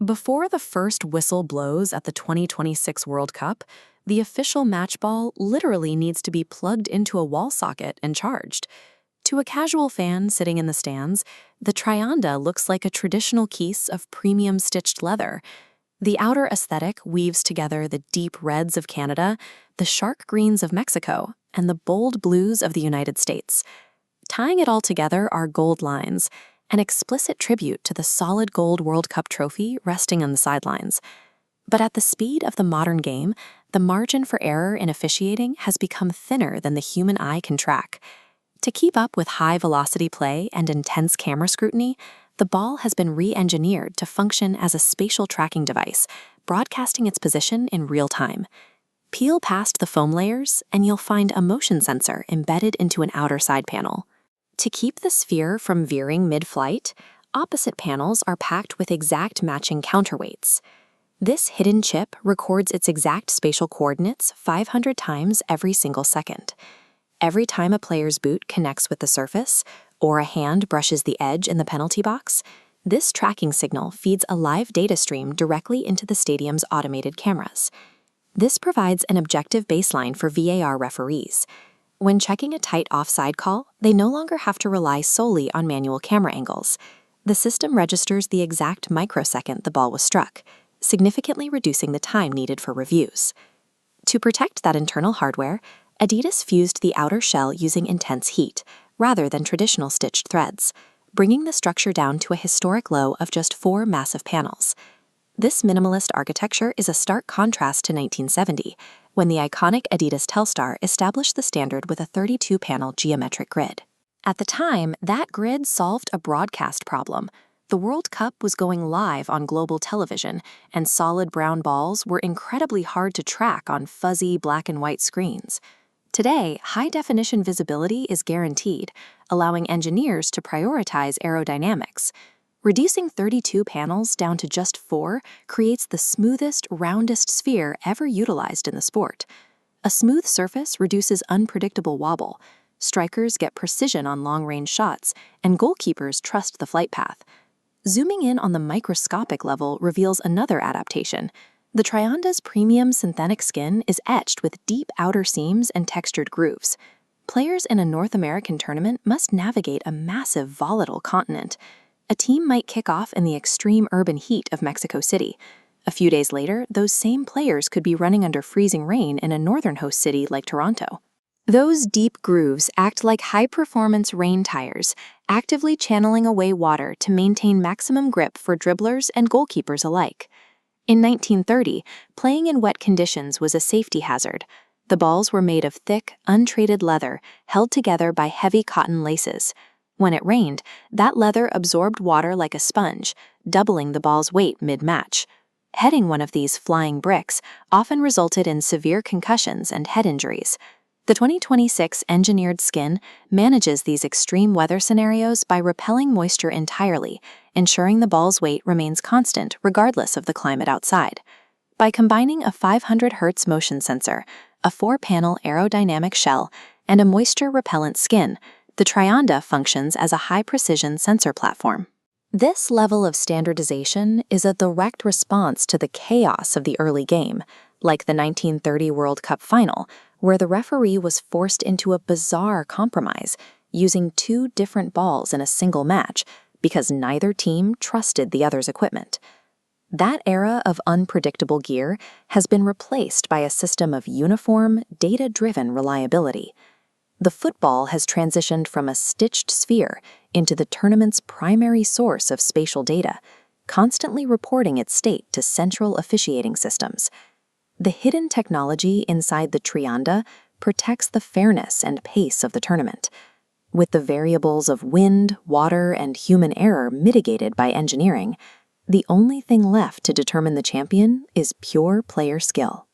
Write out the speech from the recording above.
Before the first whistle blows at the 2026 World Cup, the official match ball literally needs to be plugged into a wall socket and charged. To a casual fan sitting in the stands, the Trionda looks like a traditional piece of premium stitched leather. The outer aesthetic weaves together the deep reds of Canada, the shark greens of Mexico, and the bold blues of the United States. Tying it all together are gold lines, an explicit tribute to the solid gold World Cup trophy resting on the sidelines. But at the speed of the modern game, the margin for error in officiating has become thinner than the human eye can track. To keep up with high-velocity play and intense camera scrutiny, the ball has been re-engineered to function as a spatial tracking device, broadcasting its position in real time. Peel past the foam layers, and you'll find a motion sensor embedded into an outer side panel. To keep the sphere from veering mid-flight, opposite panels are packed with exact matching counterweights. This hidden chip records its exact spatial coordinates 500 times every single second. Every time a player's boot connects with the surface, or a hand brushes the edge in the penalty box, this tracking signal feeds a live data stream directly into the stadium's automated cameras. This provides an objective baseline for VAR referees. When checking a tight offside call, they no longer have to rely solely on manual camera angles. The system registers the exact microsecond the ball was struck, significantly reducing the time needed for reviews. To protect that internal hardware, Adidas fused the outer shell using intense heat, rather than traditional stitched threads, bringing the structure down to a historic low of just 4 massive panels. This minimalist architecture is a stark contrast to 1970, when the iconic Adidas Telstar established the standard with a 32-panel geometric grid. At the time, that grid solved a broadcast problem. The World Cup was going live on global television, and solid brown balls were incredibly hard to track on fuzzy black and white screens. Today, high-definition visibility is guaranteed, allowing engineers to prioritize aerodynamics. Reducing 32 panels down to just 4 creates the smoothest, roundest sphere ever utilized in the sport. A smooth surface reduces unpredictable wobble. Strikers get precision on long-range shots, and goalkeepers trust the flight path. Zooming in on the microscopic level reveals another adaptation. The Trionda's premium synthetic skin is etched with deep outer seams and textured grooves. Players in a North American tournament must navigate a massive, volatile continent. A team might kick off in the extreme urban heat of Mexico City. A few days later, those same players could be running under freezing rain in a northern host city like Toronto. Those deep grooves act like high-performance rain tires, actively channeling away water to maintain maximum grip for dribblers and goalkeepers alike. In 1930, playing in wet conditions was a safety hazard. The balls were made of thick, untreated leather, held together by heavy cotton laces. When it rained, that leather absorbed water like a sponge, doubling the ball's weight mid-match. Heading one of these flying bricks often resulted in severe concussions and head injuries. The 2026 engineered skin manages these extreme weather scenarios by repelling moisture entirely, ensuring the ball's weight remains constant regardless of the climate outside. By combining a 500 Hz motion sensor, a 4-panel aerodynamic shell, and a moisture-repellent skin, the Trionda functions as a high-precision sensor platform. This level of standardization is a direct response to the chaos of the early game, like the 1930 World Cup final, where the referee was forced into a bizarre compromise, using 2 different balls in a single match because neither team trusted the other's equipment. That era of unpredictable gear has been replaced by a system of uniform, data-driven reliability. The football has transitioned from a stitched sphere into the tournament's primary source of spatial data, constantly reporting its state to central officiating systems. The hidden technology inside the Trionda protects the fairness and pace of the tournament. With the variables of wind, water, and human error mitigated by engineering, the only thing left to determine the champion is pure player skill.